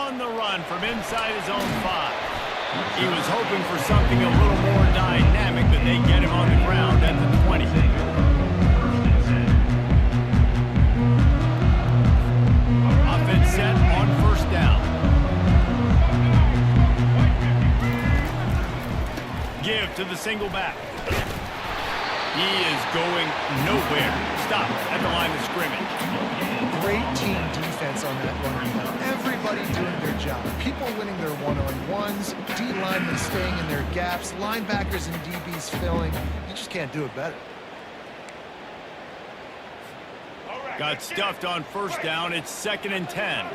on the run from inside his own 5. He was hoping for something a little more dynamic, but they get him on the ground at the 20. Offense set on first down. Give to the single back. He is going nowhere. Stop at the line of scrimmage. Great team defense on that running down. Everybody doing their job. People winning their one-on-ones, D-linemen staying in their gaps, linebackers and DBs filling. You just can't do it better. Got stuffed on first down. It's 2nd and 10.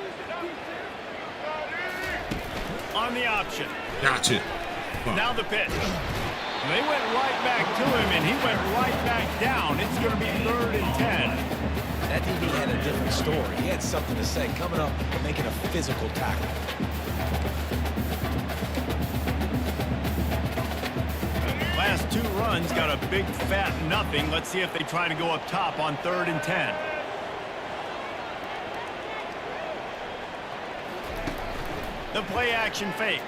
On the option. Gotcha. Now the pitch. They went right back to him, and he went right back down. It's going to be 3rd and 10. That DB had a different story. He had something to say, coming up and making a physical tackle. Last 2 runs got a big fat nothing. Let's see if they try to go up top on 3rd and 10. The play action fake.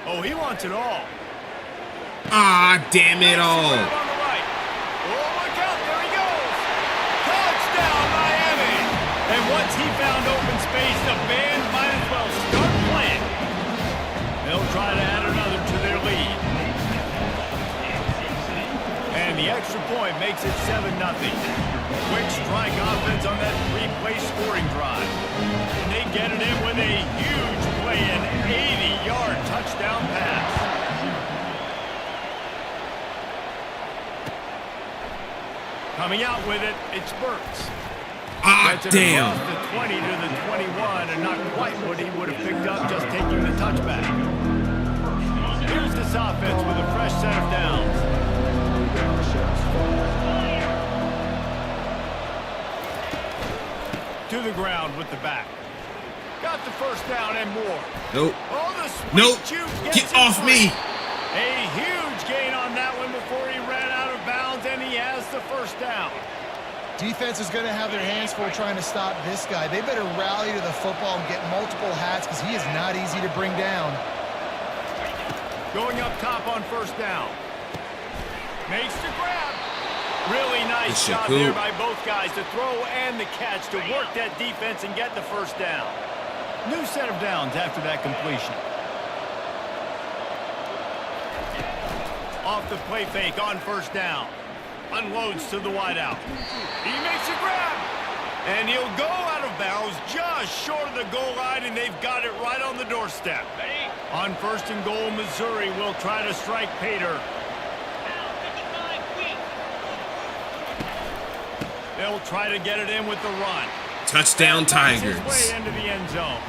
Oh, he wants it all. Ah, damn it all. On the right. Oh, look out, there he goes. Touchdown, Miami. And once he found open space, the band might as well start playing. They'll try to add another to their lead. And the extra point makes it 7-0. Quick strike offense on that 3-play scoring drive. And they get it in with a huge play, an 80-yard touchdown pass. Coming out with it, it's Burks. Ah, damn. The 20 to the 21, and not quite what he would have picked up just taking the touchback. Here's this offense with a fresh set of downs. To the ground with the back. Got the first down and more. Nope. Oh, the sweet Nope. juke Get gets off me. A huge gain on that one before he ran out of bounds, and he has the first down. Defense is going to have their hands full trying to stop this guy. They better rally to the football and get multiple hats because he is not easy to bring down. Going up top on first down. Makes the grab. Really nice job there by both guys to throw and the catch to work that defense and get the first down. New set of downs after that completion. Off the play fake on first down. Unloads to the wideout. He makes a grab. And he'll go out of bounds just short of the goal line, and they've got it right on the doorstep. On 1st and goal, Missouri will try to strike Pater. They'll try to get it in with the run. Touchdown, Tigers. His way into the end zone.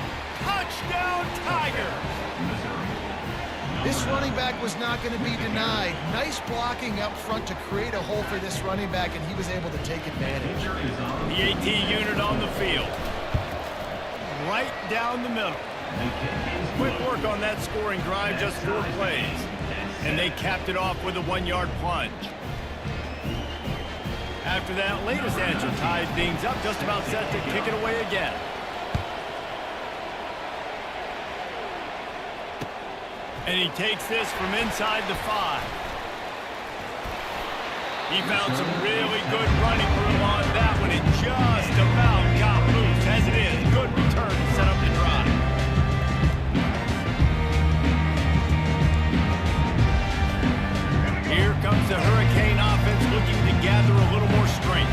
Touchdown, Tigers. This running back was not going to be denied. Nice blocking up front to create a hole for this running back, and he was able to take advantage. The AT unit on the field. Right down the middle. Quick work on that scoring drive, just 4 plays. And they capped it off with a 1-yard plunge. After that latest answer tied things up, just about set to kick it away again. And he takes this from inside the 5. He found some really good running room on that one. It just about got loose. As it is, good return to set up the drive. Here comes the Hurricane offense looking to gather a little more strength.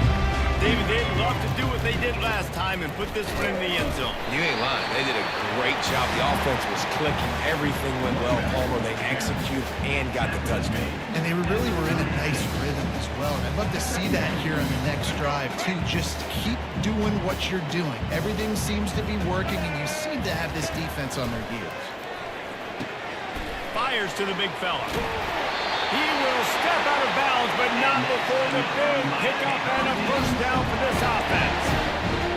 David, they'd love to do what they did last time and put this one in the end zone. You ain't lying. They did a great job. The offense was clicking. Everything went well. Palmer, they executed and got the touchdown. And they really were in a nice rhythm as well. And I'd love to see that here on the next drive, too. Just keep doing what you're doing. Everything seems to be working, and you seem to have this defense on their heels. Fires to the big fella. He will step out of bounds, but not before the big pickup and a first down for this offense.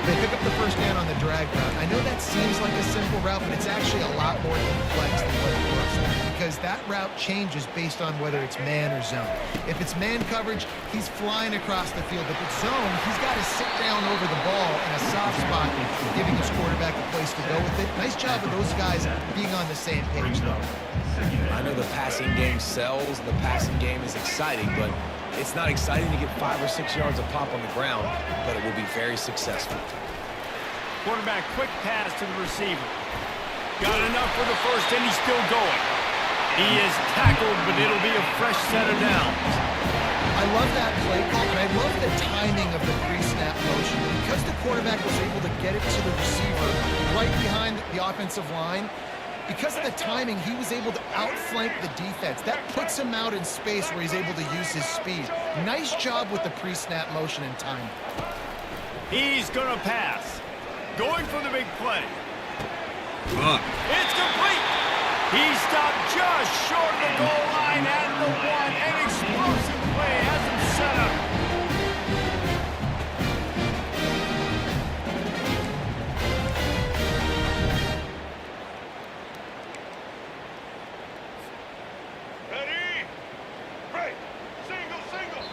They pick up the first down on the drag route. I know that seems like a simple route, but it's actually a lot more complex than what it looks like because that route changes based on whether it's man or zone. If it's man coverage, he's flying across the field. If it's zone, he's got to sit down over the ball in a soft spot, giving his quarterback a place to go with it. Nice job of those guys being on the same page, though. I know the passing game sells, the passing game is exciting, but it's not exciting to get 5 or 6 yards of pop on the ground, but it will be very successful. Quarterback quick pass to the receiver. Got enough for the first, and he's still going. He is tackled, but it'll be a fresh set of downs. I love that play call, and I love the timing of the pre-snap motion. Because the quarterback was able to get it to the receiver right behind the offensive line, because of the timing, he was able to outflank the defense. That puts him out in space where he's able to use his speed. Nice job with the pre-snap motion and timing. He's going to pass. Going for the big play. It's complete. He stopped just short of the goal line at the one. An explosive play has him set up. Ready? Break. Single, single.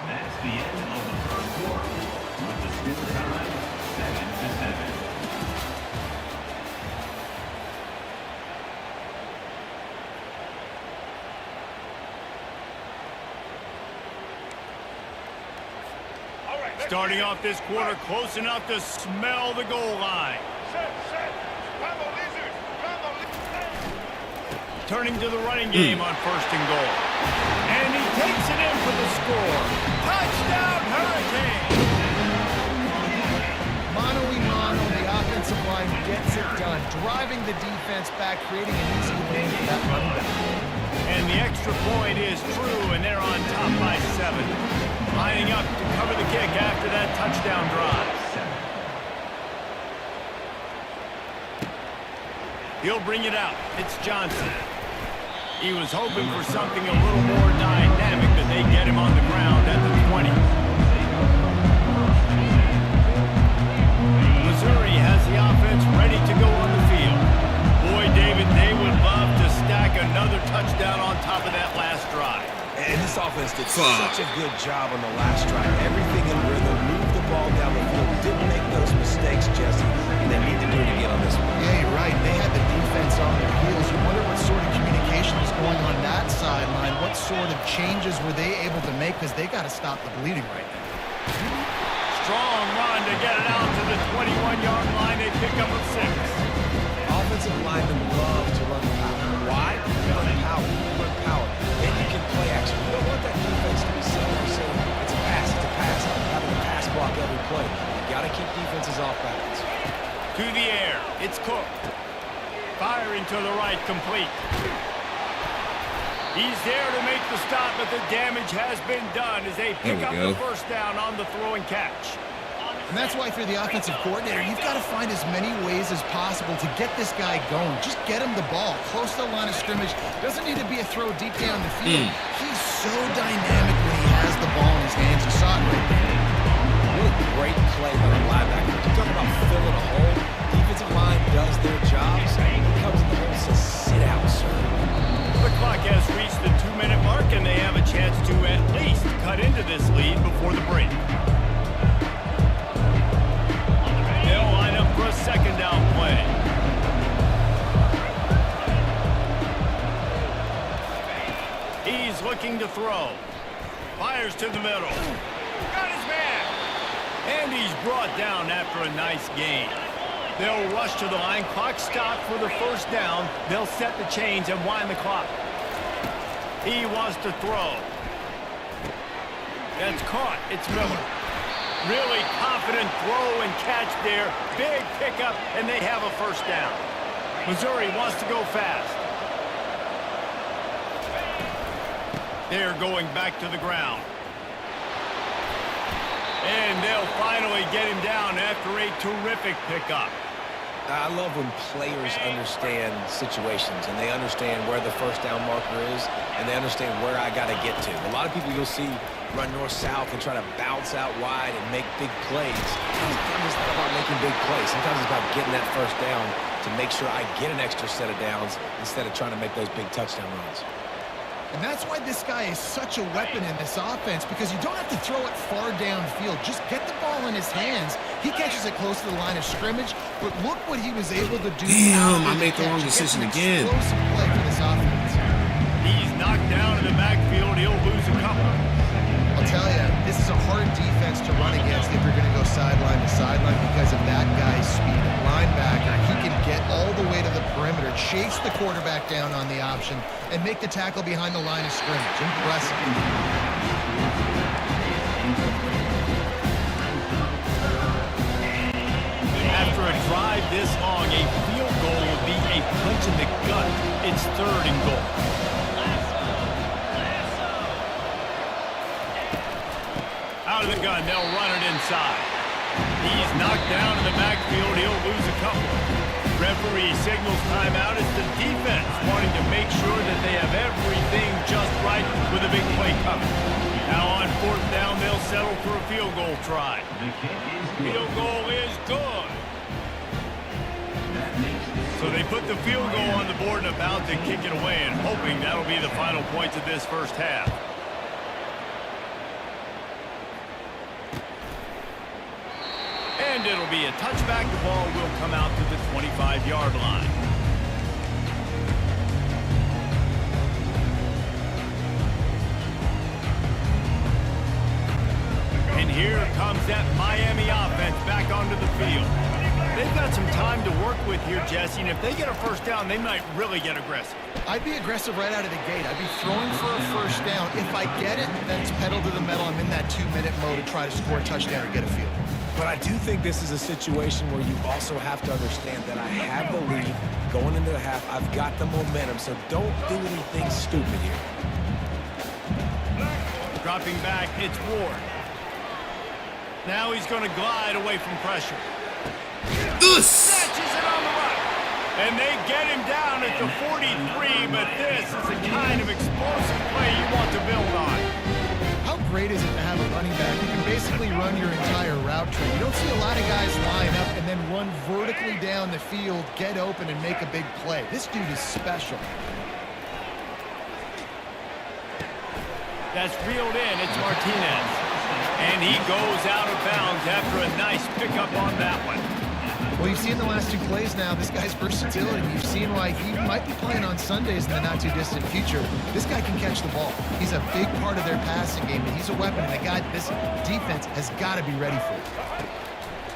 That's the end of the first quarter. With the score time 7-7. All right. Starting off this quarter close enough to smell the goal line. Set, set. Vamos, lizard. Vamos, lizard. Turning to the running game on first and goal. And he takes it in for the score. Touchdown, Hurricane! Mano a mano, the offensive line gets it done, driving the defense back, creating an easy lane for that running back. And the extra point is true, and they're on top by 7. Lining up to cover the kick after that touchdown drive. He'll bring it out. It's Johnson. He was hoping for something a little more dynamic, but they get him on the ground at the 20. Missouri has the offense ready to go on the field. Boy, David, they would love to stack another touchdown on top of that last drive. And this offense did such a good job on the last drive. Everything in rhythm, moved the ball down the field, didn't make those mistakes, Jesse, and they need to do it again on this one. Yeah, you're right. They had the defense on their heels. You wonder what sort of communication is going on that sideline. What sort of changes were they able to make? Because they got to stop the bleeding right now. Strong run to get it out to the 21-yard line. They pick up a 6. Offensive linemen love to run the power. Why? Run power. Run power. Then you can play action. You don't want that defense to be saying it's a pass, it's a pass. Having a pass block every play. You got to keep defenses off balance. To the air. It's Cook. Firing to the right, complete. He's there to make the stop, but the damage has been done as they pick up the first down on the throw and catch. And that's why for the offensive coordinator, you've got to find as many ways as possible to get this guy going. Just get him the ball close to the line of scrimmage. Doesn't need to be a throw deep down the field. He's so dynamic when he has the ball in his hands. You saw it right there. What a great play by the linebacker. You talk about filling a hole. Defensive line does their jobs. He comes in the hole and says, sit out, sir. The clock has reached the 2-minute mark, and they have a chance to at least cut into this lead before the break. They'll line up for a second down play. He's looking to throw. Fires to the middle. Got his man. And he's brought down after a nice gain. They'll rush to the line. Clock stopped for the first down. They'll set the chains and wind the clock. He wants to throw. That's caught. It's Miller. Really confident throw and catch there. Big pickup, and they have a first down. Missouri wants to go fast. They're going back to the ground. And they'll finally get him down after a terrific pickup. I love when players understand situations and they understand where the first down marker is and they understand where I got to get to. A lot of people you'll see run north-south and try to bounce out wide and make big plays. Sometimes it's not about making big plays. Sometimes it's about getting that first down to make sure I get an extra set of downs instead of trying to make those big touchdown runs. And that's why this guy is such a weapon in this offense, because you don't have to throw it far downfield. Just get the ball in his hands. He catches it close to the line of scrimmage, but look what he was able to do. Damn, I made the wrong decision again. Explosive play for this offense. He's knocked down in the backfield. He'll lose a couple. I'll tell you, this is a hard defense to run against if you're going to go sideline to sideline because of that guy's speed. Linebacker, he can get all the way to the perimeter, chase the quarterback down on the option, and make the tackle behind the line of scrimmage. Impressive. After a drive this long, a field goal would be a punch in the gut. It's 3rd and goal. Out of the gun, they'll run it inside. He's knocked down in the backfield. He'll lose a couple. Referee signals timeout. It's the defense wanting to make sure that they have everything just right with a big play coming. Now on 4th down, they'll settle for a field goal try. The kick is good. Field goal is good. That makes it So they put the field goal on the board and about to kick it away, and hoping that'll be the final points of this first half. And it'll be a touchback. The ball will come out to the 25-yard line. And here comes that Miami offense back onto the field. They've got some time to work with here, Jesse, and if they get a first down, they might really get aggressive. I'd be aggressive right out of the gate. I'd be throwing for a first down. If I get it, then it's pedal to the metal. I'm in that 2-minute mode to try to score a touchdown or get a field. But I do think this is a situation where you also have to understand that I have the lead going into the half. I've got the momentum, so don't do anything stupid here. Dropping back, it's Ward. Now he's going to glide away from pressure. Snatches it on the run. And they get him down at the 43, but this is the kind of explosive play you want to build on. How great is it to have a running back who can basically run your entire route tree? You don't see a lot of guys line up and then run vertically down the field, get open, and make a big play. This dude is special. That's reeled in. It's Martinez. And he goes out of bounds after a nice pickup on that one. Well, you've seen the last 2 plays now, this guy's versatility. You've seen why he might be playing on Sundays in the not-too-distant future. This guy can catch the ball. He's a big part of their passing game, and he's a weapon, and a guy this defense has got to be ready for.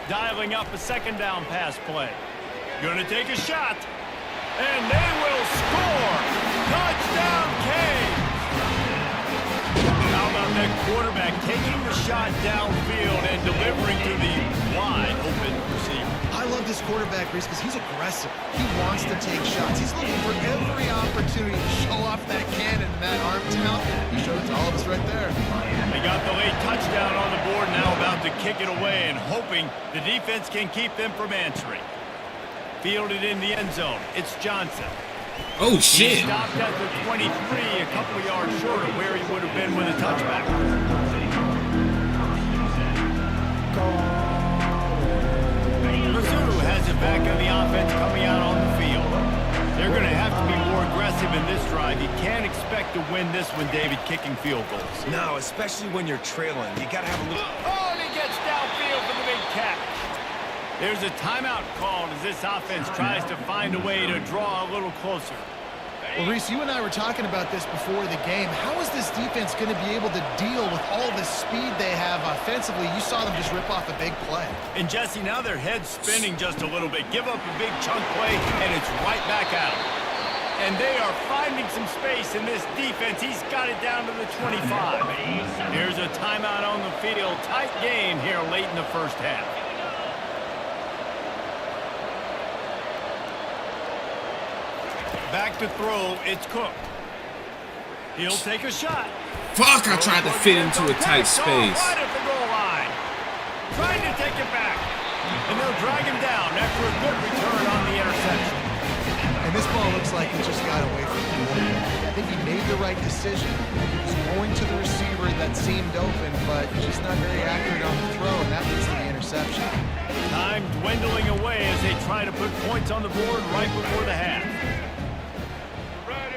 Dialing up a 2nd down pass play. Gonna take a shot. And they will score. Touchdown, Canes. How about that quarterback taking the shot downfield and delivering to the wide open receiver? I love this quarterback, Reese, because he's aggressive. He wants to take shots. He's looking for every opportunity to show off that cannon and that arm talent. He showed it to all of us right there. They got the late touchdown on the board, now about to kick it away and hoping the defense can keep them from answering. Fielded in the end zone. It's Johnson. Oh, He shit. stopped at the 23, a couple of yards short of where he would have been with a touchback. Mizzou has it back on the offense coming out on the field. They're going to have to be more aggressive in this drive. You can't expect to win this one, David, kicking field goals. No, especially when you're trailing. You got to have a little... Oh, and he gets downfield for the big catch. There's a timeout called as this offense tries to find a way to draw a little closer. Well, Reese, you and I were talking about this before the game. How is this defense going to be able to deal with all the speed they have offensively? You saw them just rip off a big play. And Jesse, now their head's spinning just a little bit. Give up a big chunk play, and it's right back out. And they are finding some space in this defense. He's got it down to the 25. Here's a timeout on the field. Tight game here late in the first half. Back to throw, it's Cook. He'll take a shot. Fuck, I tried to fit into a tight space. Right at the goal line. Trying to take it back. And they'll drag him down after a good return on the interception. And this ball looks like he just got away from the quarterback. I think he made the right decision. He was going to the receiver receiver that seemed open, but just not very accurate on the throw, and that leads to the interception. Time dwindling away as they try to put points on the board right before the half. Red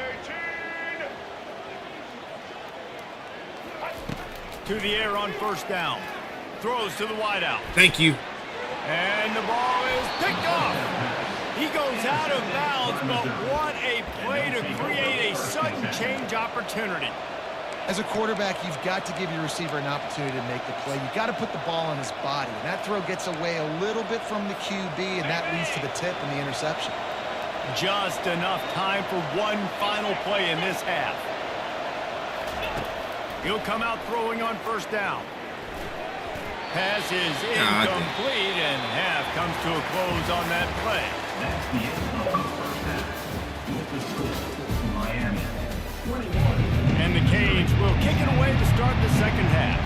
18. To the air on first down. Throws to the wideout. Thank you. And the ball is picked off. He goes out of bounds, but what a play to create a sudden change opportunity. As a quarterback, you've got to give your receiver an opportunity to make the play. You've got to put the ball on his body. And that throw gets away a little bit from the QB, and that leads to the tip and the interception. Just enough time for one final play in this half. He'll come out throwing on first down. Pass is incomplete, and half comes to a close on that play. That's the end of the first half. With the score, Miami 21. And the Canes will kick it away to start the second half.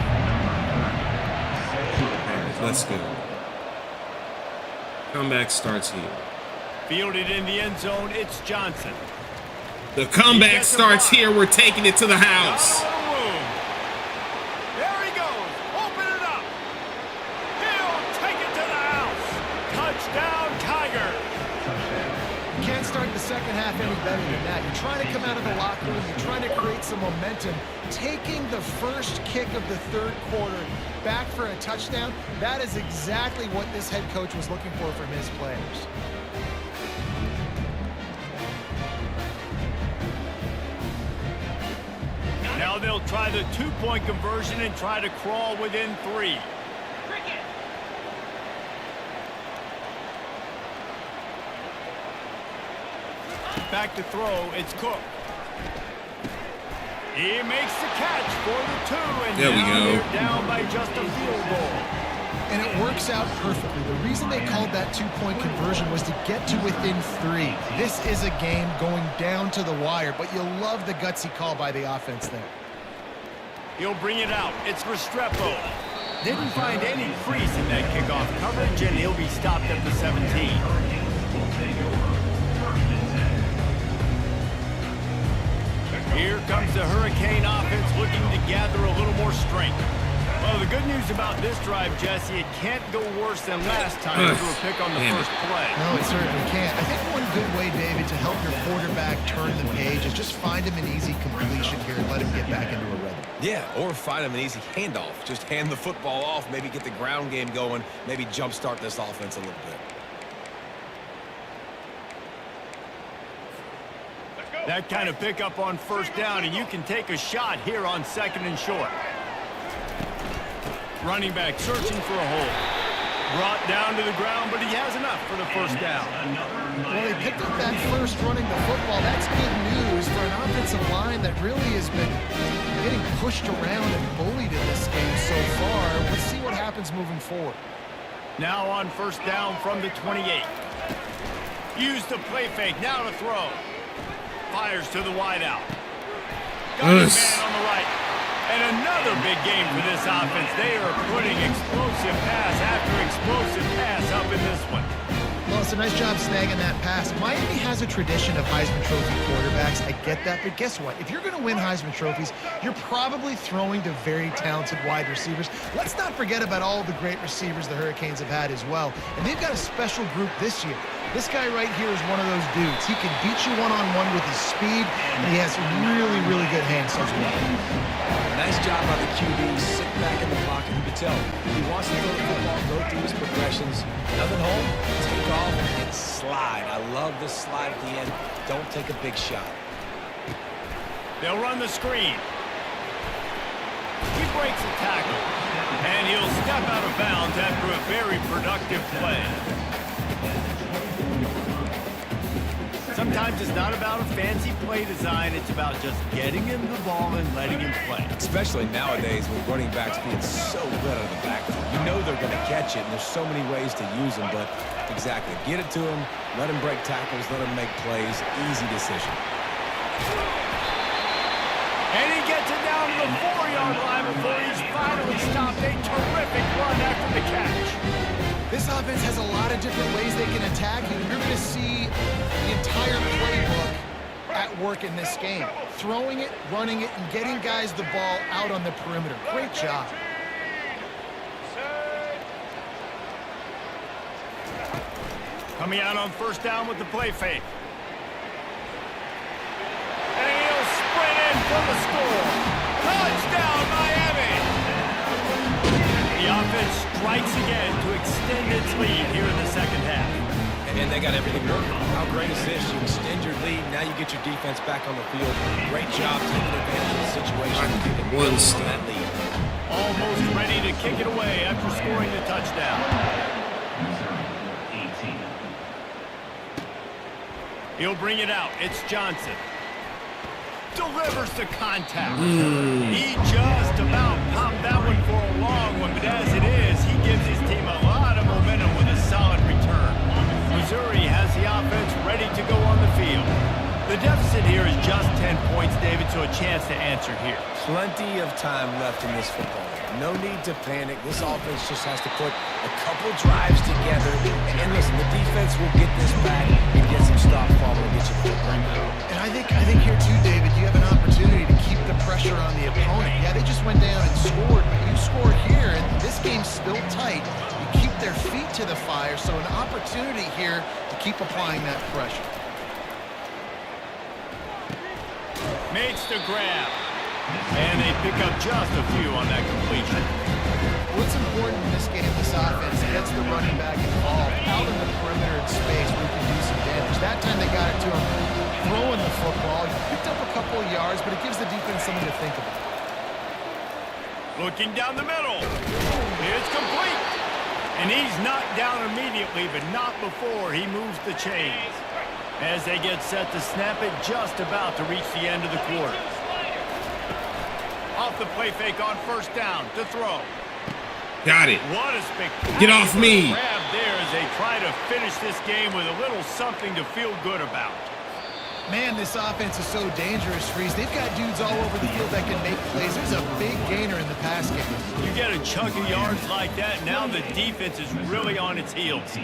Let's go. Comeback starts here. Fielded in the end zone, it's Johnson. The comeback starts here. We're taking it to the house. Out of the room. There he goes. Open it up. He'll take it to the house. Touchdown, Tiger. You can't start the second half any better than that. You're trying to come out of the locker room. You're trying to create some momentum. Taking the first kick of the third quarter back for a touchdown, that is exactly what this head coach was looking for from his players. Now they'll try the two-point conversion and try to crawl within 3. Back to throw, it's Cook. He makes the catch for the 2, and There we now go. they're down by just a field goal. And it works out perfectly. The reason they called that two-point conversion was to get to within 3. This is a game going down to the wire, but you'll love the gutsy call by the offense there. He'll bring it out. It's Restrepo. Didn't find any crease in that kickoff coverage, and he'll be stopped at the 17. Here comes the Hurricane offense looking to gather a little more strength. Well, the good news about this drive, Jesse, it can't go worse than last time through a pick on the Damn it. first play. No, it certainly can't. I think one good way, David, to help your quarterback turn the page is just find him an easy completion here and let him get back into a rhythm. Yeah, or find him an easy handoff. Just hand the football off, maybe get the ground game going, maybe jumpstart this offense a little bit. That kind of pickup on first down, and you can take a shot here on second and short. Running back searching for a hole. Brought down to the ground, but he has enough for the first down. Well, he picked up that first running the football. That's good news for an offensive line that really has been getting pushed around and bullied in this game so far. Let's see what happens moving forward. Now on first down from the 28. Use the play fake, now to throw. Fires to the wideout. Got his man on the right. And another big game for this offense. They are putting explosive pass after explosive pass up in this one. Well, it's a nice job snagging that pass. Miami has a tradition of Heisman Trophy quarterbacks. I get that, but guess what? If you're going to win Heisman Trophies, you're probably throwing to very talented wide receivers. Let's not forget about all the great receivers the Hurricanes have had as well. And they've got a special group this year. This guy right here is one of those dudes. He can beat you one-on-one with his speed, and he has really, really good hands as well. Nice job by the QB. Sit back in the pocket. You can tell he wants to throw the football, go through his progressions. Nothing home, take off, and slide. I love this slide at the end. Don't take a big shot. They'll run the screen. He breaks a tackle, and he'll step out of bounds after a very productive play. Sometimes it's not about a fancy play design. It's about just getting him the ball and letting him play. Especially nowadays with running backs being so good out of the backfield. You know they're going to catch it, and there's so many ways to use them, but exactly. Get it to him, let him break tackles, let him make plays. Easy decision. And he gets it down to the 4-yard line before he's finally stopped. A terrific run after the catch. This offense has a lot of different ways they can attack you. You're going to see the entire playbook at work in this game. Throwing it, running it, and getting guys the ball out on the perimeter. Great job. Coming out on first down with the play fake. And he'll sprint in for the score. Touchdown, Miami! The offense strikes again to extend its lead here in the second half. And they got everything working. How great is this? You extend your lead, now you get your defense back on the field. Great job taking advantage of the situation. One stop. That lead. Almost ready to kick it away after scoring the touchdown. Missouri, 18. He'll bring it out. It's Johnson. Delivers the contact. He just about popped that one for a long one, but as it is, he gives his team a lot of momentum with a solid return. Missouri has the offense ready to go on the field. The deficit here is just 10 points, David, so a chance to answer here. Plenty of time left in this football game. No need to panic. This offense just has to put a couple drives together. And listen, the defense will get this back and get some stop following and get you the football. And I think here too, David, you have an opportunity to keep the pressure on the opponent. Yeah, they just went down and scored, but you score here, and this game's still tight. You keep their feet to the fire, so an opportunity here to keep applying that pressure. Makes the grab. And they pick up just a few on that completion. What's important in this game, this offense gets the running back involved out in the perimeter in space where he can do some damage. That time they got it to him throwing the football. He picked up a couple of yards, but it gives the defense something to think about. Looking down the middle. It's complete. And he's knocked down immediately, but not before he moves the chains. As they get set to snap it, just about to reach the end of the quarter. Off the play fake on first down to throw. Got it. What a spectacular Get off me. grab there as they try to finish this game with a little something to feel good about. Man, this offense is so dangerous, Freeze. They've got dudes all over the field that can make plays. There's a big gainer in the pass game. You get a chunk of yards like that, now the defense is really on its heels.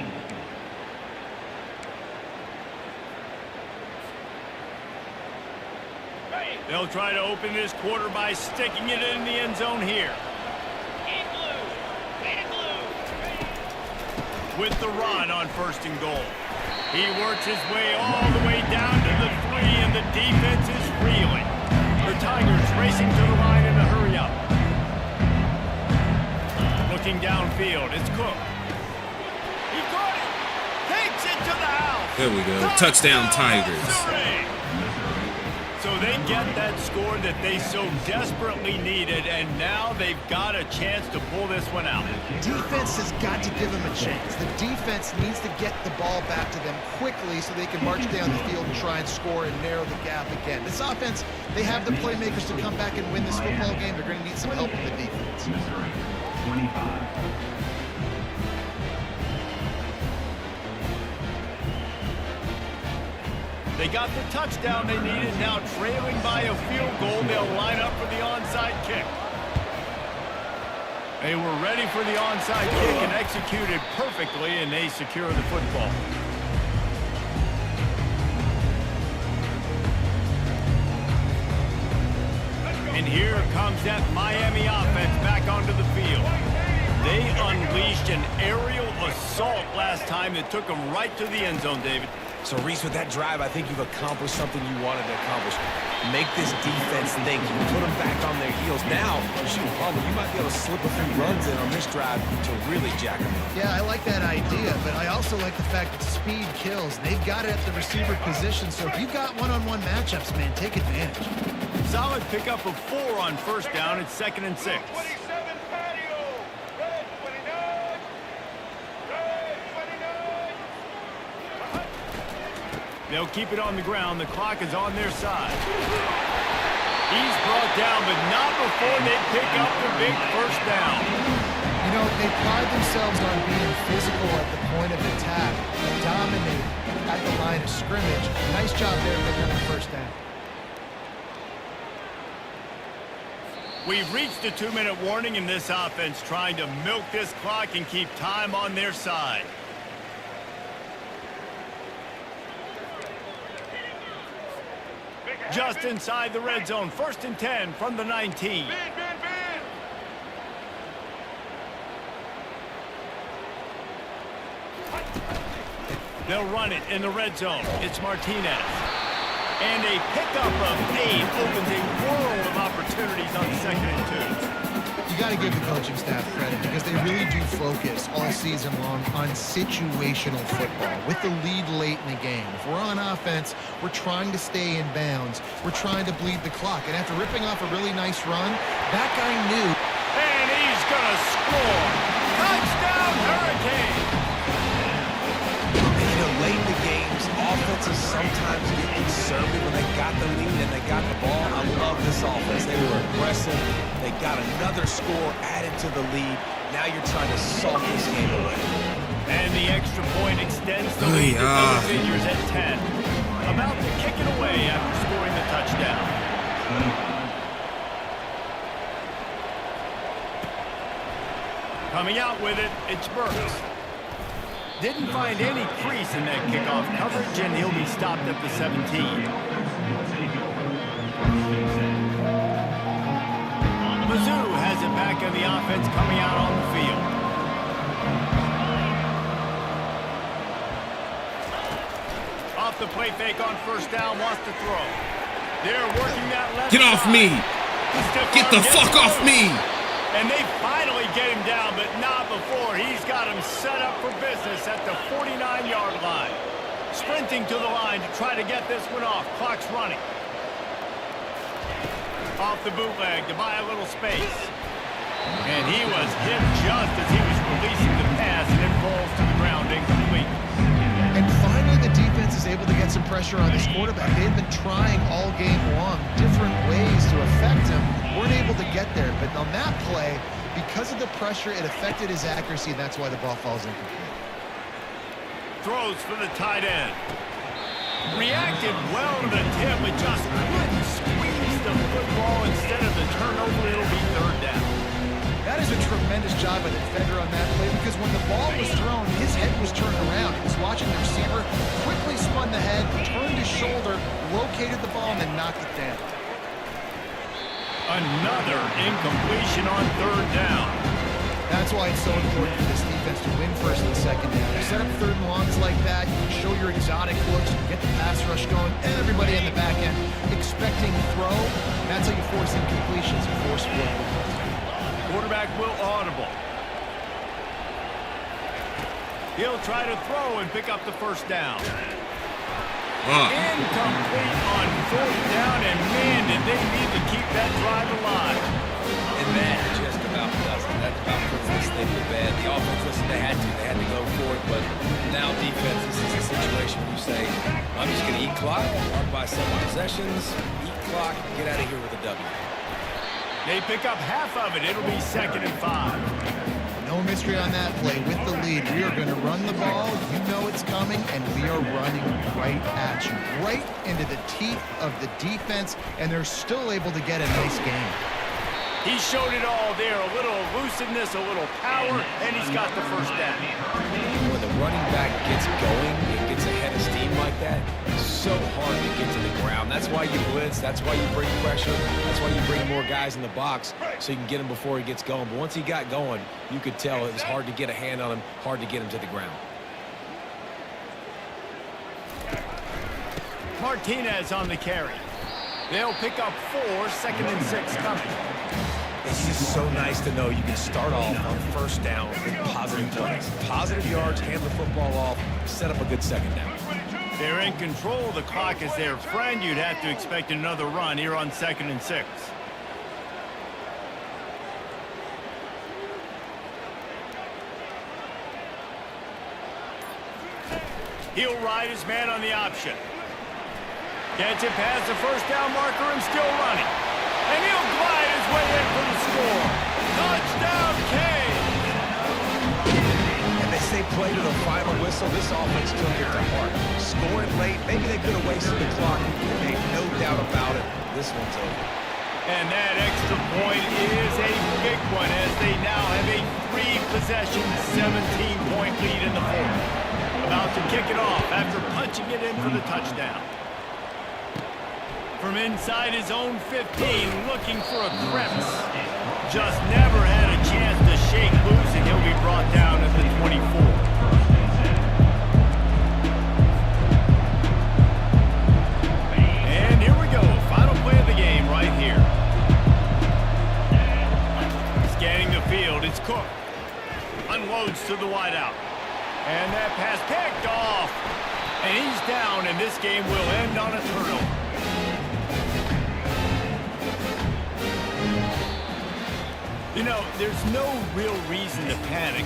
They'll try to open this quarter by sticking it in the end zone here. With the run on first and goal. He works his way all the way down to the 3, and the defense is reeling. The Tigers racing to the line in a hurry up. Looking downfield, it's Cook. He caught it! Takes it to the house! There we go. Touchdown, Tigers. So they get that score that they so desperately needed, and now they've got a chance to pull this one out. Defense has got to give them a chance. The defense needs to get the ball back to them quickly so they can march down the field and try and score and narrow the gap again. This offense, they have the playmakers to come back and win this football game. They're going to need some help with the defense. Missouri, 25. They got the touchdown they needed. Now trailing by a field goal, they'll line up for the onside kick. They were ready for the onside kick and executed perfectly, and they secure the football. And here comes that Miami offense back onto the field. They unleashed an aerial assault last time that took them right to the end zone, David. So, Reese, with that drive, I think you've accomplished something you wanted to accomplish. Make this defense think. You put them back on their heels. Now, shoot, Palmer, you might be able to slip a few runs in on this drive to really jack them up. Yeah, I like that idea, but I also like the fact that speed kills. They've got it at the receiver position, so if you've got one-on-one matchups, man, take advantage. Solid pickup of 4 on first down. It's 2nd and 6. 27 patio. Red 29. Red 29. They'll keep it on the ground. The clock is on their side. He's brought down, but not before they pick up the big first down. You know, they pride themselves on being physical at the point of attack, dominating at the line of scrimmage. Nice job there picking up the first down. We've reached a 2-minute warning in this offense, trying to milk this clock and keep time on their side. Just inside the red zone, 1st and 10 from the 19. They'll run it in the red zone. It's Martinez. And a pickup of 8 opens a world of opportunities on 2nd and 2. You got to give the coaching staff credit because they really do focus all season long on situational football with the lead late in the game. If we're on offense, we're trying to stay in bounds. We're trying to bleed the clock. And after ripping off a really nice run, that guy knew. And he's going to score. Touchdown, Hurricane. And, you know, late in the games, offenses sometimes get conservative when they got the lead and they got the ball. I love this offense. They were aggressive. They got another score added to the lead. Now you're trying to salt this game away. And the extra point extends the lead to the seniors at 10. About to kick it away after scoring the touchdown. Coming out with it, it's Burks. Didn't find any crease in that kickoff coverage, and he'll be stopped at the 17. Mizzou has it back on the offense coming out on the field. Off the play fake on 1st down, wants to throw. They're working that left Get off side. me! Get the fuck off me! And they finally get him down, but not before. He's got him set up for business at the 49-yard line. Sprinting to the line to try to get this one off. Clock's running. Off the bootleg to buy a little space. And he was hit just as he was releasing the pass, and it falls to the ground incomplete. And finally, the defense is able to get some pressure on this quarterback. They've been trying all game long different ways to affect him. Weren't able to get there, but on that play, because of the pressure, it affected his accuracy, and that's why the ball falls incomplete. Throws for the tight end. Reacted well to the tip, but just couldn't squeeze the football. Instead of the turnover, it'll be 3rd down. That is a tremendous job by the defender on that play because when the ball was thrown, his head was turned around. He was watching the receiver, quickly spun the head, turned his shoulder, located the ball, and then knocked it down. Another incompletion on 3rd down. That's why it's so important for this defense to win 1st and 2nd down. You set up 3rd and longs like that, you can show your exotic looks, you can get the pass rush going, everybody in the back end expecting throw. That's how you force incompletions and force 4th downs. Quarterback will audible. He'll try to throw and pick up the 1st down. Incomplete on 4th down, and man, did they need to keep that drive alive. And that just about does it. That about puts this thing to bed. The offense, listen, they had to go for it, but now defense, this is a situation where you say, I'm just going to eat clock, mark by 7 possessions, eat clock, get out of here with a W. They pick up half of it. It'll be 2nd and 5. No mystery on that play. With the lead, we are going to run the ball. You know it's coming, and we are running right at you, right into the teeth of the defense, and they're still able to get a nice game. He showed it all there. A little elusiveness, a little power, and he's got the 1st down. When the running back gets going, it gets ahead of steam like that, it's so hard to get to the ground. That's why you blitz. That's why you bring pressure. That's why you bring more guys in the box so you can get him before he gets going. But once he got going, you could tell it was hard to get a hand on him, hard to get him to the ground. Martinez on the carry. They'll pick up 4, 2nd and 6 coming. It's just so nice to know you can start off on 1st down with positive plays. Positive yards, hand the football off, set up a good 2nd down. They're in control. The clock is their friend. You'd have to expect another run here on 2nd and 6. He'll ride his man on the option. Gets it past the 1st down marker and still running. And he'll glide his way in for the score. Touchdown, Kane! And they say play to the final whistle. This offense took it to heart. Scoring late, maybe they could have wasted the clock. They made no doubt about it. This one's over. And that extra point is a big one as they now have a 3-possession, 17-point lead in the 4th. About to kick it off after punching it in for the touchdown. From inside his own 15, looking for a crevice. Just never had a chance to shake loose, and he'll be brought down at the 24. And here we go. Final play of the game right here. Scanning the field, it's Cook. Unloads to the wideout. And that pass picked off. And he's down, and this game will end on a turnover. You know, there's no real reason to panic.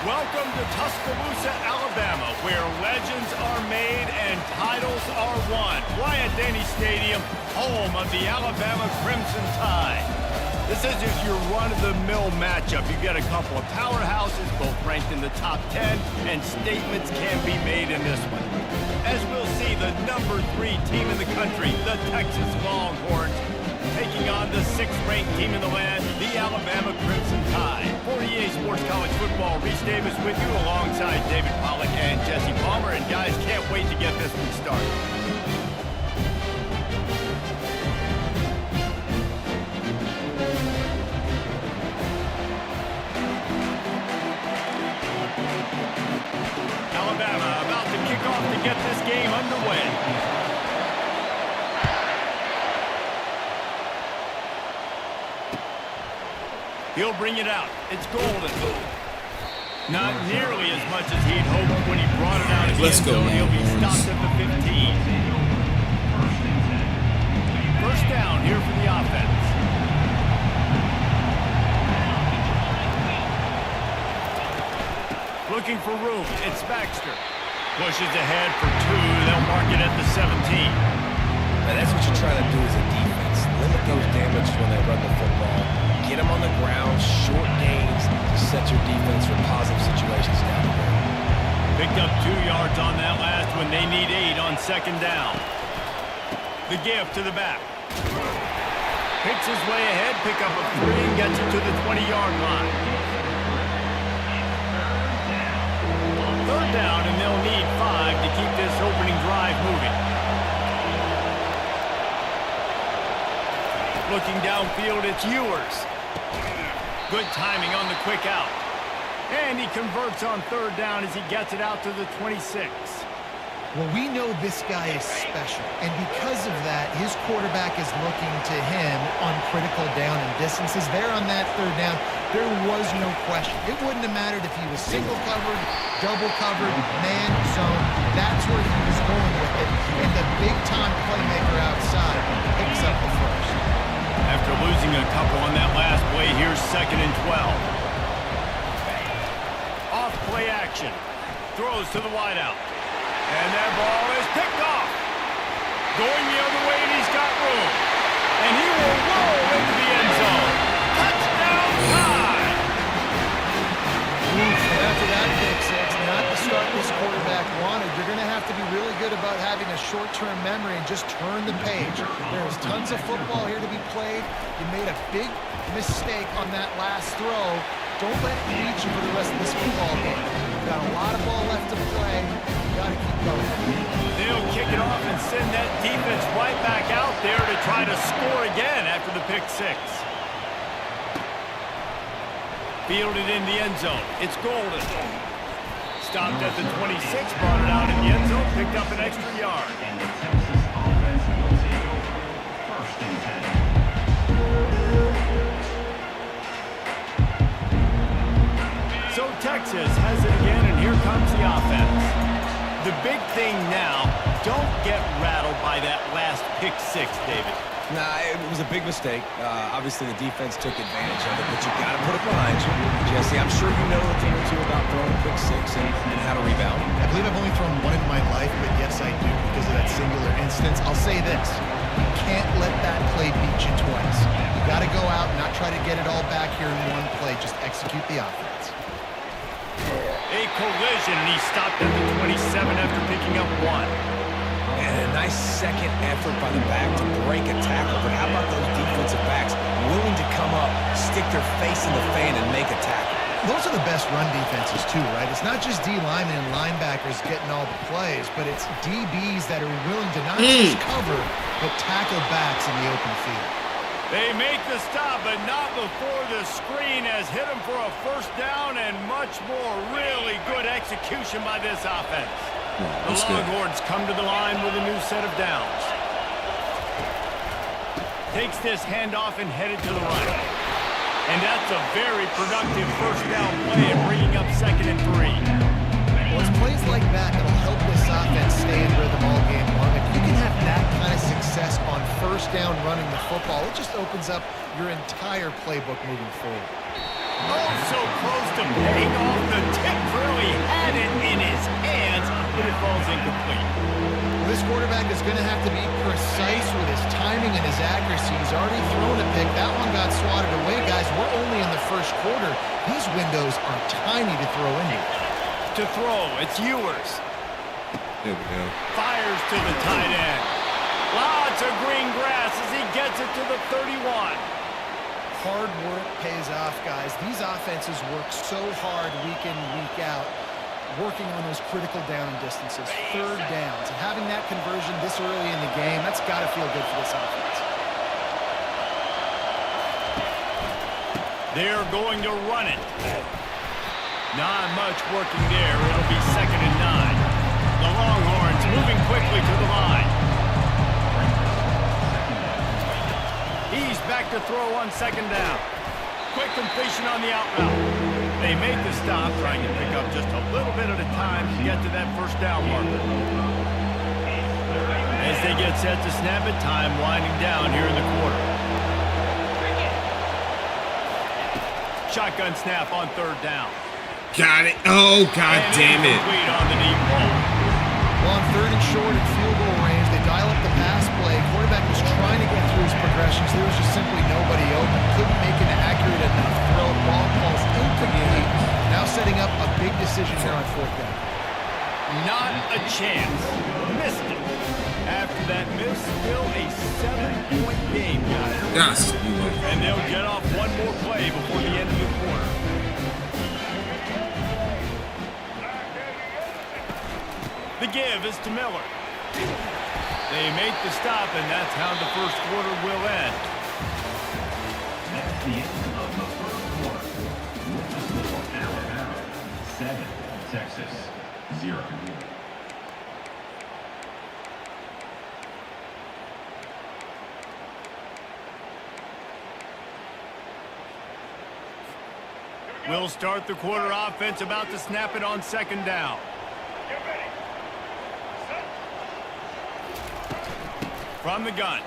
Welcome to Tuscaloosa, Alabama, where legends are made and titles are won. Bryant-Denny Stadium, home of the Alabama Crimson Tide. This isn't your run-of-the-mill matchup. You get a couple of powerhouses, both ranked in the top 10, and statements can be made in this one. As we'll see, the number 3 team in the country, the Texas Longhorns, taking on the 6th-ranked team in the land, the Alabama Crimson Tide. For EA Sports College Football, Reese Davis with you alongside David Pollack and Jesse Palmer. And guys, can't wait to get this one started. Alabama about to kick off to get this game underway. He'll bring it out. It's Golden. Not nearly as much as he'd hoped when he brought it out at the end zone. He'll be stopped at the 15. First down here for the offense. Looking for room. It's Baxter. Pushes ahead for 2. They'll mark it at the 17. And that's what you're trying to do as a defense. Limit those damages when they run the football. Get them on the ground, short gains to set your defense for positive situations down the road. Picked up 2 yards on that last one. They need 8 on second down. The give to the back. Picks his way ahead, pick up a 3, and gets it to the 20-yard line. Third down, and they'll need 5 to keep this opening drive moving. Looking downfield, it's Ewers. Good timing on the quick out. And he converts on third down as he gets it out to the 26. Well, we know this guy is special, and because of that, his quarterback is looking to him on critical down and distances. There on that third down, there was no question. It wouldn't have mattered if he was single covered, double covered, man, zone. That's where he was going with it, and the big-time playmaker outside picks up the first. After losing a couple on that last play, here's 2nd and 12. Off play action. Throws to the wideout. And that ball is picked off. Going the other way, and he's got room. And he will roll into the end zone. Touchdown Tide! After that pick six, not the start this quarterback wanted. You're going to have to be really good about having a short-term memory and just turn the page. There's tons of football here to be played. You made a big mistake on that last throw. Don't let it beat you for the rest of this football game. You've got a lot of ball left to play. You got to keep going. They'll kick it off and send that defense right back out there to try to score again after the pick six. Fielded in the end zone. It's Golden. stopped at the 26, brought it out in the end zone, picked up an extra yard. And the Texas offense will take over. First and 10. So Texas has it again, and here comes the offense. The big thing now, don't get rattled by that last pick six, David. Nah, it was a big mistake. Obviously, the defense took advantage of it, but you got to put it behind you. Jesse, I'm sure you know a thing or two about throwing a pick six and how to rebound. I believe I've only thrown one in my life, but yes, I do because of that singular instance. I'll say this. You can't let that play beat you twice. You got to go out and not try to get it all back here in one play. Just execute the offense. A collision, and he stopped at the 27 after picking up one. And a nice second effort by the back to break a tackle. But how about those defensive backs willing to come up, stick their face in the fan, and make a tackle? Those are the best run defenses too, right? It's not just D linemen and linebackers getting all the plays, but it's DBs that are willing to not just cover, but tackle backs in the open field. They make the stop, but not before the screen has hit him for a first down and much more. Really good execution by this offense. The Longhorns come to the line with a new set of downs. Takes this handoff and headed to the right. And that's a very productive first down play and bringing up 2nd and 3. Well, it's plays like that that'll help this offense stay in rhythm all game long. If you can have that kind of success on first down running the football, it just opens up your entire playbook moving forward. Oh, so close to paying off. The tip really had it in his hands, but it falls incomplete. Well, this quarterback is going to have to be precise with his timing and his accuracy. He's already thrown a pick. That one got swatted away, guys. We're only in the first quarter. These windows are tiny to throw into. To throw, it's Ewers. There we go. Fires to the tight end. Lots of green grass as he gets it to the 31. Hard work pays off, guys. These offenses work so hard week in, week out, working on those critical down distances, third downs. And having that conversion this early in the game, that's got to feel good for this offense. They're going to run it. Not much working there. It'll be 2nd and 9. The Longhorns moving quickly to the line. He's back to throw on 2nd down. Quick completion on the out route. They make the stop, trying to pick up just a little bit at a time to get to that first down marker. As they get set to snap it, time winding down here in the quarter. Shotgun snap on 3rd down. Got it. Oh, God damn it. Incomplete on the deep ball. Well, on 3rd and short at field goal range, they dial up the pass play. Quarterback was trying to get through his progressions. There was just simply nobody open. Couldn't make an accurate enough throw. Ball falls incomplete. Now setting up a big decision here on 4th down. Not a chance. Missed it. After that miss, still a 7-point game, guys. Yes. And they'll get off one more play before the end of the quarter. The give is to Miller. They make the stop, and that's how the first quarter will end. That's the end of the first quarter. With the score, Alabama 7, Texas 0. We'll start the quarter offense about to snap it on 2nd down. Get ready. Set. From the gun.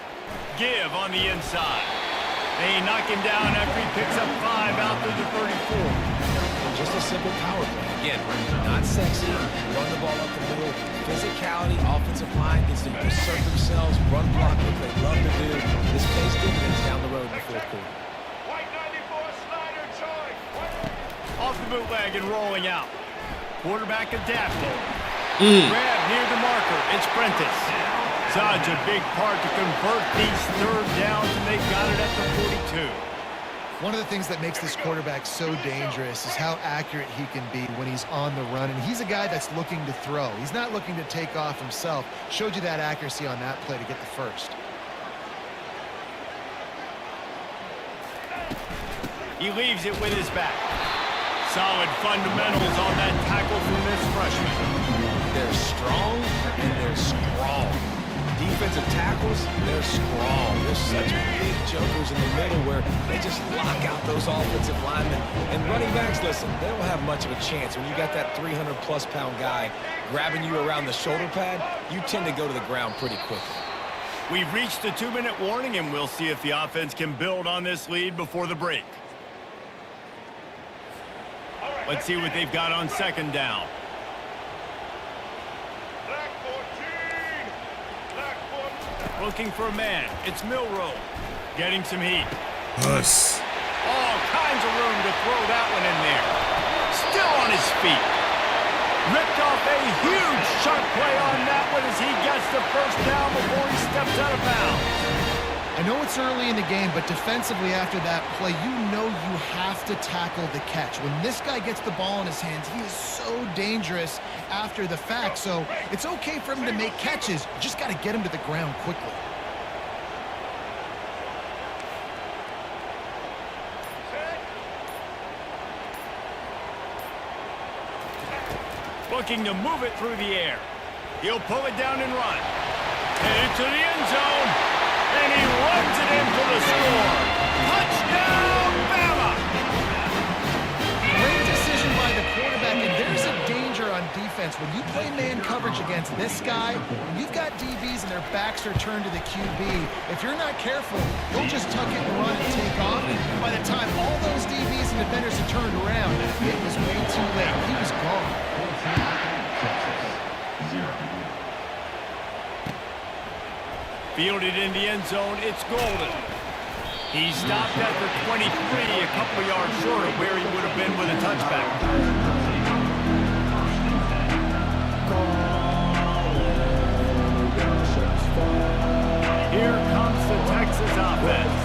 Give on the inside. They knock him down after he picks up 5 out to the 34. And just a simple power play. Again, not sexy. Run the ball up the middle. Physicality, offensive line gets to assert themselves, run block, what they love to do. This pays dividends down the road in the 4th quarter. White 94 slider charge. Off the bootleg and rolling out. Quarterback adapted. Grab near the marker. It's Prentice. Such a big part to convert these 3rd downs, and they got it at the 42. One of the things that makes this quarterback so dangerous is how accurate he can be when he's on the run. And he's a guy that's looking to throw. He's not looking to take off himself. Showed you that accuracy on that play to get the first. He leaves it with his back. Solid fundamentals on that tackle from this freshman. They're strong and they're strong. Defensive tackles, they're strong. There's such big jokers in the middle where they just lock out those offensive linemen. And running backs, listen, they don't have much of a chance. When you got that 300-plus pound guy grabbing you around the shoulder pad, you tend to go to the ground pretty quickly. We've reached the 2-minute warning, and we'll see if the offense can build on this lead before the break. Let's see what they've got on second down. Black 14. Black 14. Looking for a man. It's Milroe. Getting some heat. Us. All kinds of room to throw that one in there. Still on his feet. Ripped off a huge sharp play on that one as he gets the first down before he steps out of bounds. I know it's early in the game, but defensively after that play, you know you have to tackle the catch. When this guy gets the ball in his hands, he is so dangerous after the fact. So it's okay for him to make catches. You just got to get him to the ground quickly. Looking to move it through the air. He'll pull it down and run. Headed to the end zone. And he runs it in for the score. Touchdown, Bama! Great decision by the quarterback, and there's a danger on defense. When you play man coverage against this guy, when you've got DBs and their backs are turned to the QB, if you're not careful, you'll just tuck it and run and take off. And by the time all those DBs and defenders had turned around, it was way too late. He was gone. Fielded in the end zone, it's Golden. He stopped at the 23, a couple yards short of where he would have been with a touchback. Here comes the Texas offense.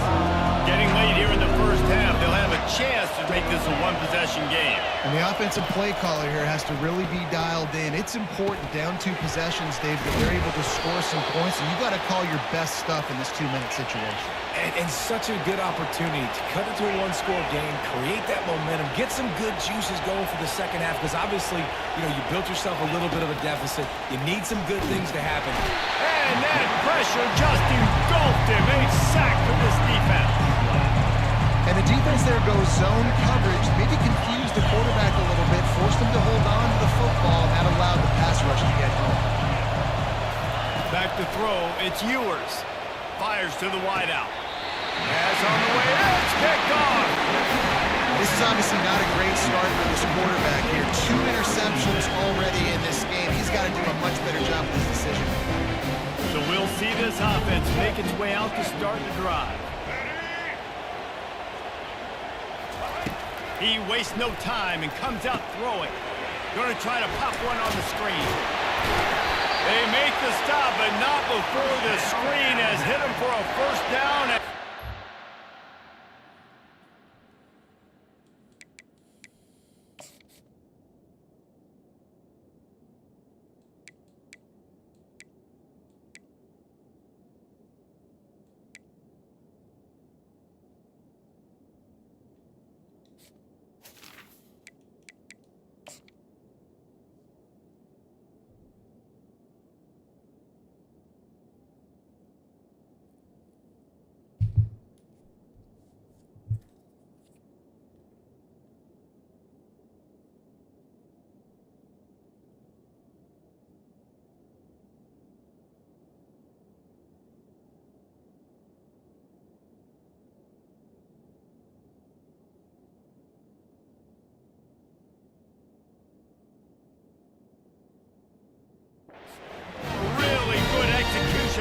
Getting late here in the first half, they'll have a chance to make this a one-possession game. And the offensive play caller here has to really be dialed in. It's important, down 2 possessions, Dave, that they're able to score some points, and you got to call your best stuff in this 2-minute situation. And such a good opportunity to cut into a one-score game, create that momentum, get some good juices going for the second half, because obviously, you know, you built yourself a little bit of a deficit. You need some good things to happen. And that pressure just engulfed him. A sack for this defense. And the defense there goes zone coverage, maybe confused the quarterback a little bit, forced him to hold on to the football, and that allowed the pass rush to get home. Back to throw, it's Ewers. Fires to the wideout. Pass on the way, it's picked off. This is obviously not a great start for this quarterback here. 2 interceptions already in this game. He's got to do a much better job with this decision. So we'll see this offense make its way out to start the drive. He wastes no time and comes out throwing. Going to try to pop one on the screen. They make the stop, but not before the screen has hit him for a first down.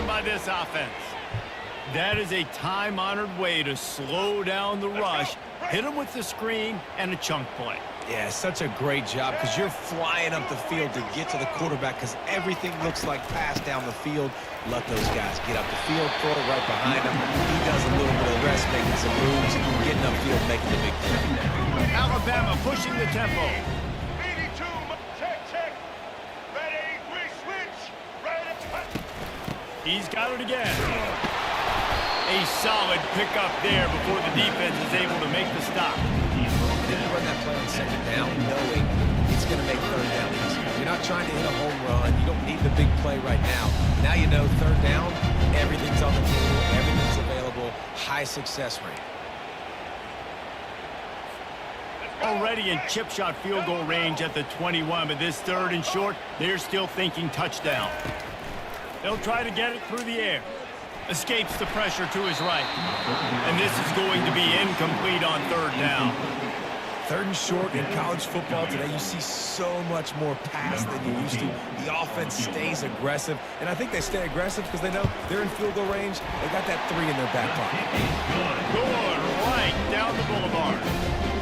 By this offense. That is a time-honored way to slow down the rush, hit them with the screen, and a chunk play. Yeah, such a great job because you're flying up the field to get to the quarterback because everything looks like pass down the field. Let those guys get up the field, throw it right behind him. He does a little bit of rest, making some moves, getting upfield, making the big play. Alabama pushing the tempo. 82, check. Ready, we switch. Right up. He's got it again. A solid pickup there before the defense is able to make the stop. then you run that play on second down, knowing it's going to make third down easy. You're not trying to hit a home run. You don't need the big play right now. Now you know third down, everything's on the table, everything's available, high success rate. Already in chip shot field goal range at the 21, but this third and short, they're still thinking touchdown. They'll try to get it through the air. Escapes the pressure to his right. And this is going to be incomplete on third down. Third and short in college football today, you see so much more pass than you used to. The offense stays aggressive, and I think they stay aggressive because they know they're in field goal range. They got that 3 in their back pocket. Going right down the boulevard.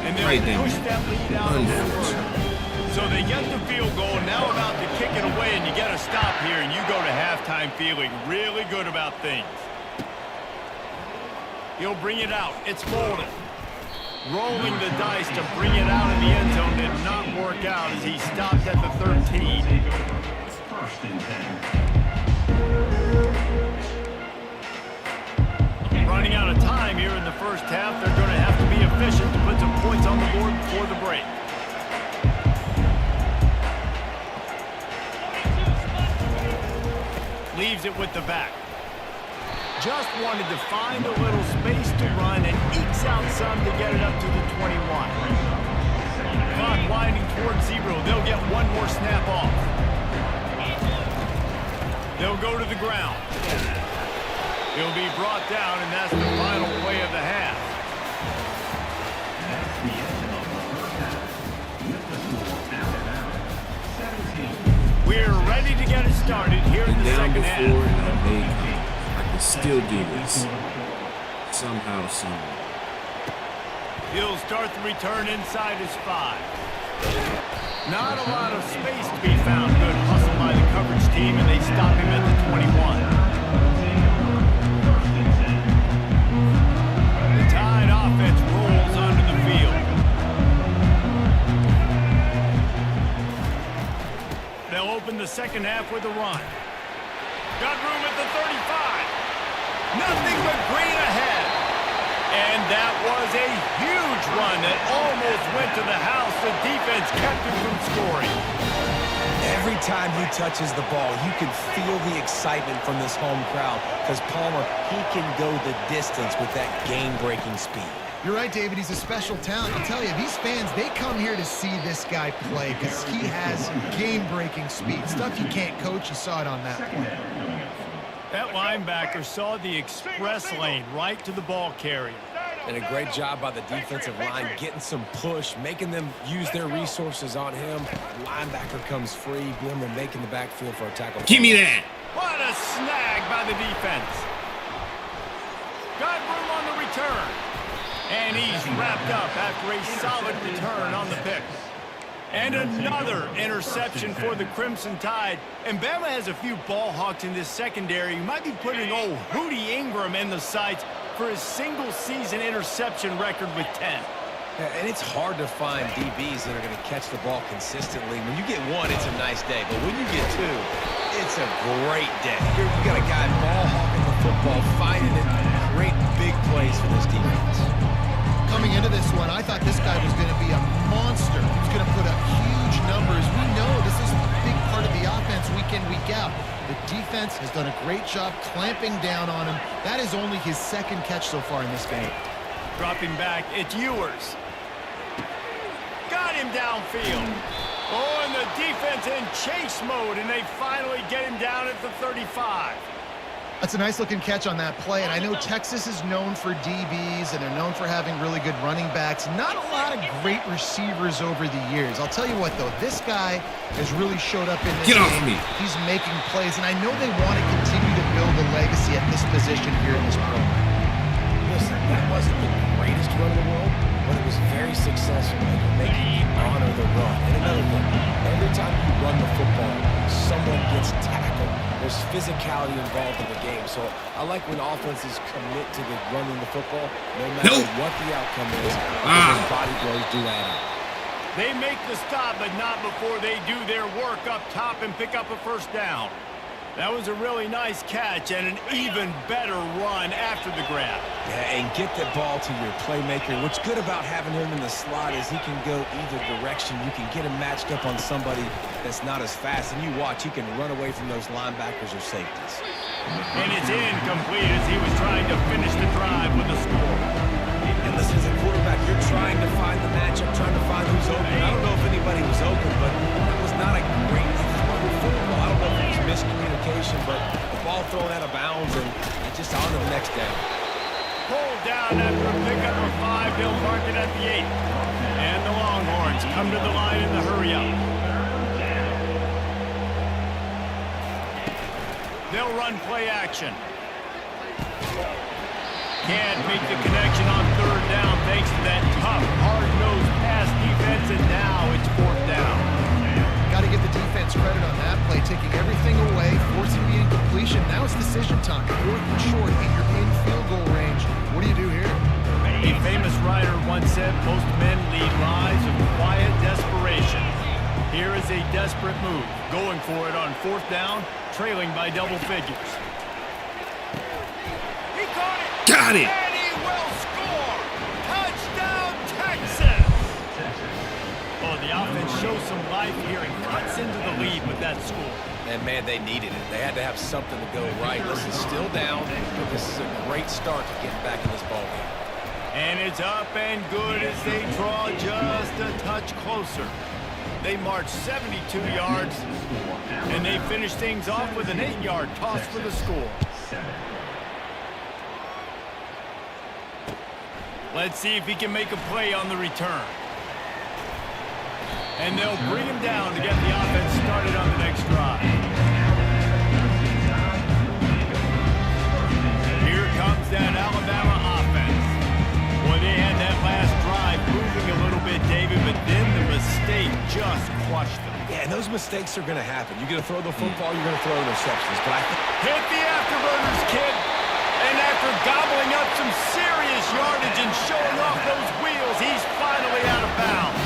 And they'll Right there. push that lead out a little further. So they get the field goal, now about to kick it away, and you get a stop here, and you go to halftime feeling really good about things. He'll bring it out. It's Bolden. Rolling the dice to bring it out of the end zone did not work out as he stopped at the 13. First and 10. Running out of time here in the first half, they're going to have to be efficient to put some points on the board before the break. Leaves it with the back. Just wanted to find a little space to run and ekes out some to get it up to the 21. Clock winding towards 0. They'll get one more snap off. They'll go to the ground. He'll be brought down, and that's the final play of the half. That's the end of the first half. With the score now 17. We're ready to get it started here in the Down second before, half. and I can still do this. Somehow, somewhere. He'll start the return inside his 5. Not a lot of space to be found. Good hustle by the coverage team, and they stop him at the 21. The Tide offense rolls onto the field. They'll open the second half with a run. Got room at the 35. Nothing but green ahead. And that was a huge run that almost went to the house. The defense kept him from scoring. Every time he touches the ball, you can feel the excitement from this home crowd because Palmer, he can go the distance with that game-breaking speed. You're right, David. He's a special talent. I'll tell you, these fans, they come here to see this guy play because he has game-breaking speed. Stuff you can't coach. You saw it on that play. That linebacker saw the express lane right to the ball carrier. And a great job by the defensive line getting some push, making them use their resources on him. Linebacker comes free, Boomer making the backfield for a tackle. Give me that. What a snag by the defense. Got room on the return. And he's wrapped up after a solid return on the pick. And another interception for the Crimson Tide. And Bama has a few ball hawks in this secondary. You might be putting old Hootie Ingram in the sights for his single-season interception record with 10. Yeah, and it's hard to find DBs that are going to catch the ball consistently. When you get one, it's a nice day. But when you get two, it's a great day. You got a guy ball hawking the football, finding it, great big plays for this defense. Coming into this one, I thought this guy was going to be a monster. He was going to put up huge numbers. We know this is a big part of the offense week in, week out. The defense has done a great job clamping down on him. That is only his second catch so far in this game. Dropping back, it's Ewers. Got him downfield. Oh, and the defense in chase mode, and they finally get him down at the 35. That's a nice-looking catch on that play, and I know Texas is known for DBs, and they're known for having really good running backs. Not a lot of great receivers over the years. I'll tell you what, though, this guy has really showed up in this Get game. off me. He's making plays, and I know they want to continue to build a legacy at this position here in this program. Listen, that wasn't the greatest run in the world, but it was very successful at making you honor the run. And another thing, every time you run the football, someone gets tackled. There's physicality involved in the game. So I like when offenses commit to the running the football, no matter what the outcome is. Those body blows do that out. They make the stop, but not before they do their work up top and pick up a first down. That was a really nice catch and an even better run after the grab. Yeah, and get that ball to your playmaker. What's good about having him in the slot is he can go either direction. You can get him matched up on somebody that's not as fast, and you watch, he can run away from those linebackers or safeties. And it's incomplete as he was trying to finish the drive with a score. And listen, as a quarterback, you're trying to find the matchup, trying to find who's open. I don't know if anybody was open, but it was not a great football. I don't know if it was miscommunication, but the ball thrown out of bounds and just on to the next down. Pulled down after a pickup of 5. They'll mark it at the 8. And the Longhorns come to the line in the hurry-up. They'll run play action. Can't make the connection on 3rd down thanks to that tough, hard-nosed pass defense, and now it's 4th down. Got to give the defense credit on that play, taking everything away, forcing the incompletion. Now it's decision time. 4th and short, and you're in field goal range. What do you do here? A famous writer once said, most men lead lives of quiet desperation. Here is a desperate move, going for it on 4th down, trailing by double figures. He caught it! Got it! And he will score! Touchdown, Texas! Oh, the offense shows some life here and cuts into the lead with that score. And, man, they needed it. They had to have something to go right. Listen, still down, but this is a great start to getting back in this ballgame. And it's up and good as they draw just a touch closer. They march 72 yards, and they finish things off with an 8-yard toss for the score. Let's see if he can make a play on the return. And they'll bring him down to get the offense started on the next drive. Here comes that Alabama offense. Boy, they had that last drive moving a little bit, David, but then the mistake just crushed them. Yeah, and those mistakes are going to happen. You're going to throw the football, you're going to throw interceptions. But I think Hit the afterburners, kid. And after gobbling up some serious yardage and showing off those wheels, he's finally out of bounds.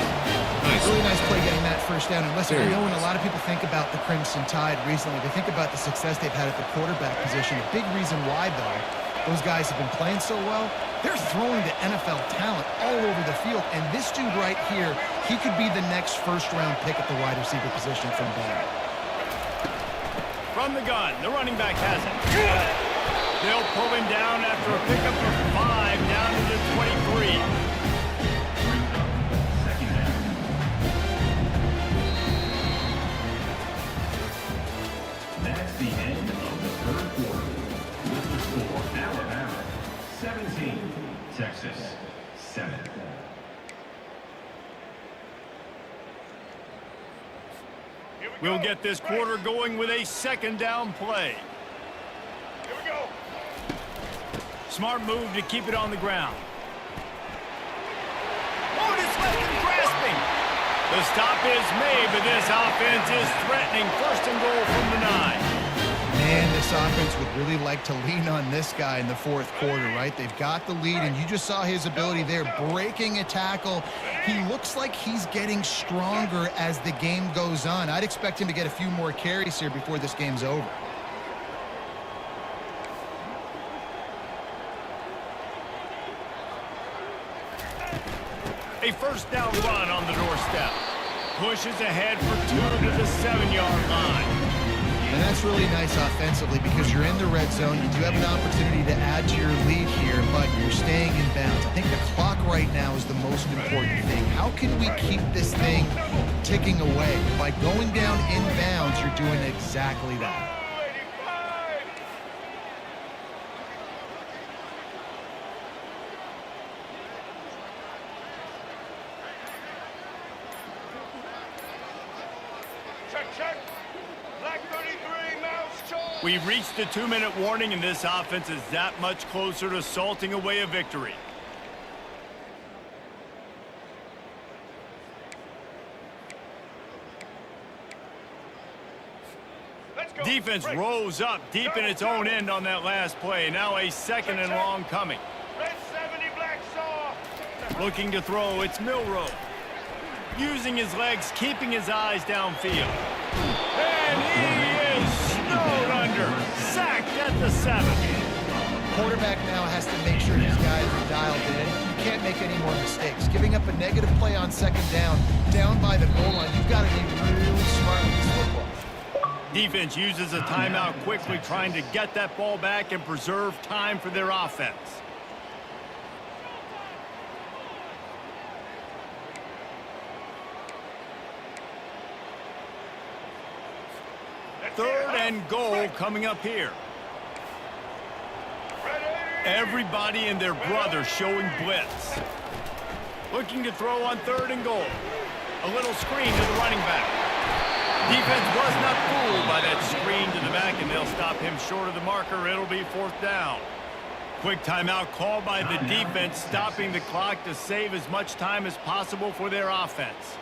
Really nice play getting that 1st down. And listen, I know when a lot of people think about the Crimson Tide recently, they think about the success they've had at the quarterback position. A big reason why, though, those guys have been playing so well, they're throwing to NFL talent all over the field. And this dude right here, he could be the next 1st-round pick at the wide receiver position from Bama. From the gun, the running back has it. They'll pull him down after a pickup of 5 down to the 23. That's the end of the 3rd quarter. With the score, Alabama 17, Texas 7. We'll get this quarter going with a 2nd down play. Here we go. Smart move to keep it on the ground. Oh, it's left him grasping. The stop is made, but this offense is threatening 1st and goal from the 9. Man, this offense would really like to lean on this guy in the 4th quarter, right? They've got the lead, and you just saw his ability there, breaking a tackle. He looks like he's getting stronger as the game goes on. I'd expect him to get a few more carries here before this game's over. A 1st down run on the doorstep. Pushes ahead for 2 to the 7-yard line. And that's really nice offensively because you're in the red zone. You do have an opportunity to add to your lead here, but you're staying in bounds. I think the clock right now is the most important thing. How can we keep this thing ticking away? By going down in bounds, you're doing exactly that. Check. Black 33, mouse charge. We've reached the 2-minute warning, and this offense is that much closer to salting away a victory. Let's go. Defense Break. rose up deep in its own end on that last play. Now a 2nd and long coming. Red 70, black saw. Looking to throw, it's Milroe. Using his legs, keeping his eyes downfield. And he is snowed Sacked at the 7. Quarterback now has to make sure his guys are dialed in. You can't make any more mistakes. Giving up a negative play on second down by the goal line, you've got to be really smart with this football. Defense uses a timeout quickly, trying to get that ball back and preserve time for their offense. Third and goal coming up here. Everybody and their brother showing blitz. Looking to throw on third and goal. A little screen to the running back. Defense was not fooled by that screen to the back, and they'll stop him short of the marker. It'll be fourth down. Quick timeout called by the defense, stopping the clock to save as much time as possible for their offense.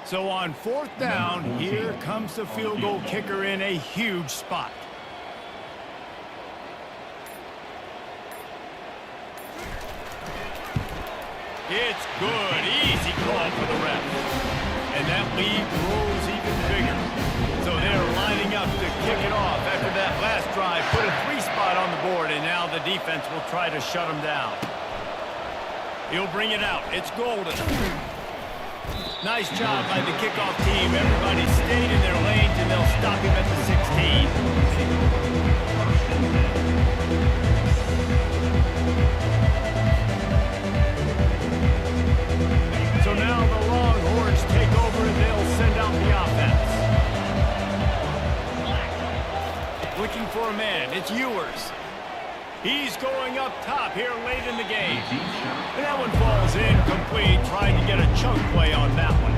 So on fourth down, here comes the field goal kicker in a huge spot. It's good. Easy call for the ref. And that lead grows even bigger. So they're lining up to kick it off after that last drive. Put a 3 spot on the board, and now the defense will try to shut them down. He'll bring it out. It's Golden. Nice job by the kickoff team. Everybody stayed in their lanes, and they'll stop him at the 16. So now the Longhorns take over, and they'll send out the offense. Looking for a man. It's Ewers. He's going up top here late in the game. And that one falls incomplete, trying to get a chunk play on that one.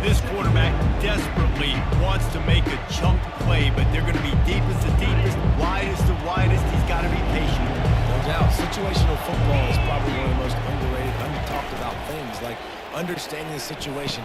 This quarterback desperately wants to make a chunk play, but they're going to be deepest to deepest, widest to widest. He's got to be patient. No doubt. Situational football is probably one of the most underrated, under-talked about things, like understanding the situation.